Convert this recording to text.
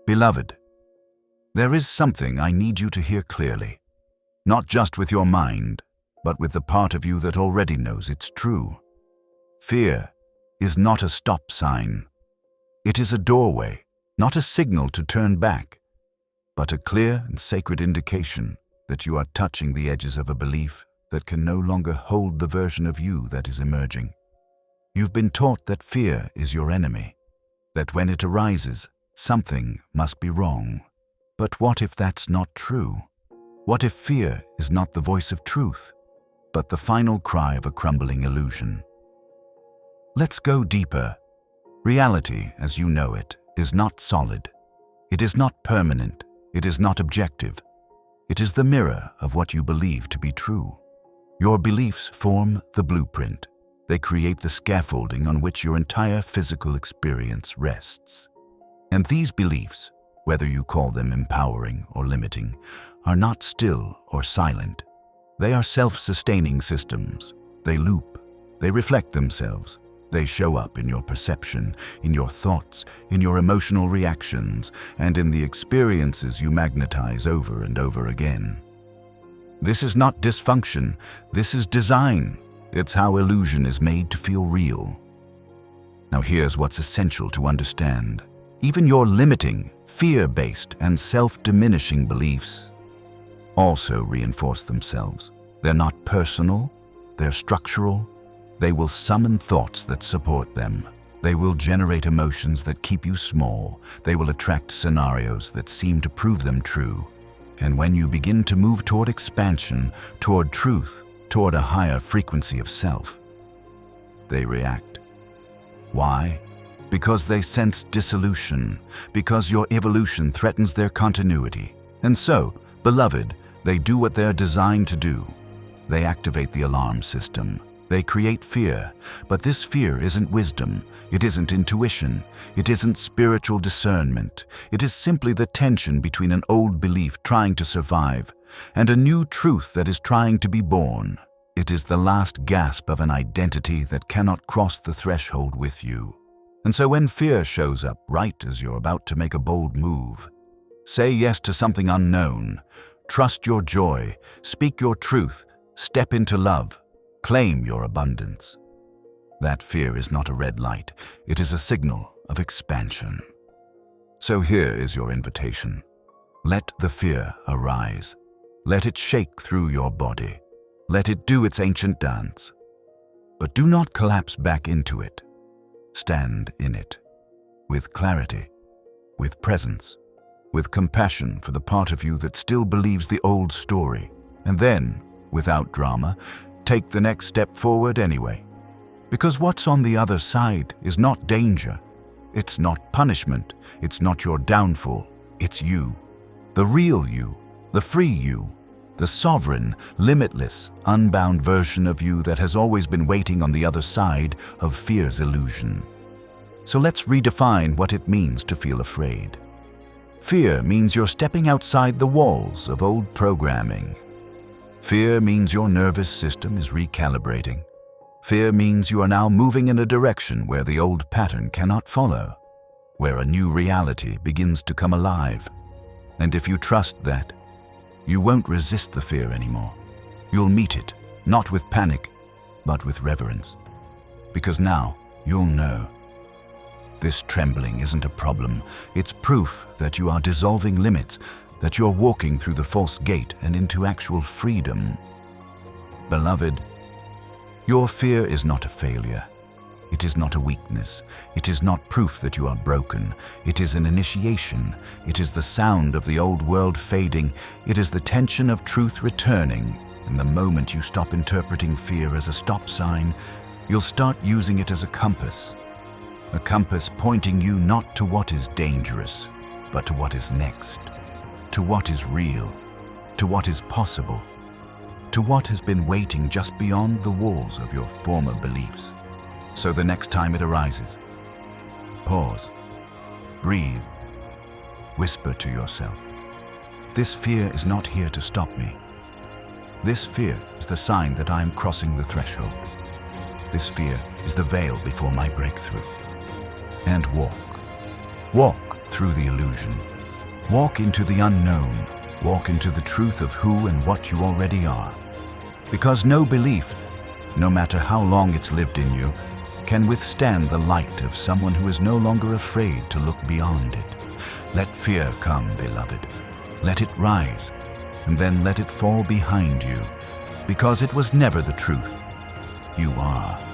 Beloved, there is something I need you to hear clearly, not just with your mind, but with the part of you that already knows it's true. Fear is not a stop sign. It is a doorway, not a signal to turn back, but a clear and sacred indication that you are touching the edges of a belief that can no longer hold the version of you that is emerging. You've been taught that fear is your enemy, that when it arises, something must be wrong. But what if that's not true? What if fear is not the voice of truth, but the final cry of a crumbling illusion? Let's go deeper. Reality, as you know it, is not solid. It is not permanent. It is not objective. It is the mirror of what you believe to be true. Your beliefs form the blueprint. They create the scaffolding on which your entire physical experience rests. And these beliefs, whether you call them empowering or limiting, are not still or silent. They are self-sustaining systems. They loop. They reflect themselves. They show up in your perception, in your thoughts, in your emotional reactions, and in the experiences you magnetize over and over again. This is not dysfunction. This is design. It's how illusion is made to feel real. Now here's what's essential to understand. Even your limiting, fear-based, and self-diminishing beliefs also reinforce themselves. They're not personal, they're structural. They will summon thoughts that support them. They will generate emotions that keep you small. They will attract scenarios that seem to prove them true. And when you begin to move toward expansion, toward truth, toward a higher frequency of self, they react. Why? Because they sense dissolution, because your evolution threatens their continuity. And so, beloved, they do what they're designed to do. They activate the alarm system. They create fear, but this fear isn't wisdom, it isn't intuition, it isn't spiritual discernment. It is simply the tension between an old belief trying to survive and a new truth that is trying to be born. It is the last gasp of an identity that cannot cross the threshold with you. And so when fear shows up right as you're about to make a bold move, say yes to something unknown, trust your joy, speak your truth, step into love. Claim your abundance. That fear is not a red light. It is a signal of expansion. So here is your invitation. Let the fear arise. Let it shake through your body. Let it do its ancient dance. But do not collapse back into it. Stand in it. With clarity, with presence, with compassion for the part of you that still believes the old story. And then, without drama, take the next step forward anyway. Because what's on the other side is not danger. It's not punishment. It's not your downfall. It's you. The real you. The free you. The sovereign, limitless, unbound version of you that has always been waiting on the other side of fear's illusion. So let's redefine what it means to feel afraid. Fear means you're stepping outside the walls of old programming. Fear means your nervous system is recalibrating. Fear means you are now moving in a direction where the old pattern cannot follow, where a new reality begins to come alive. And if you trust that, you won't resist the fear anymore. You'll meet it, not with panic, but with reverence. Because now you'll know. This trembling isn't a problem. It's proof that you are dissolving limits, that you're walking through the false gate and into actual freedom. Beloved, your fear is not a failure. It is not a weakness. It is not proof that you are broken. It is an initiation. It is the sound of the old world fading. It is the tension of truth returning. And the moment you stop interpreting fear as a stop sign, you'll start using it as a compass pointing you not to what is dangerous, but to what is next. To what is real, to what is possible, to what has been waiting just beyond the walls of your former beliefs. So the next time it arises, pause, breathe, whisper to yourself, this fear is not here to stop me. This fear is the sign that I am crossing the threshold. This fear is the veil before my breakthrough. And walk through the illusion. Walk into the unknown. Walk into the truth of who and what you already are. Because no belief, no matter how long it's lived in you, can withstand the light of someone who is no longer afraid to look beyond it. Let fear come, beloved. Let it rise, and then let it fall behind you, because it was never the truth. You are.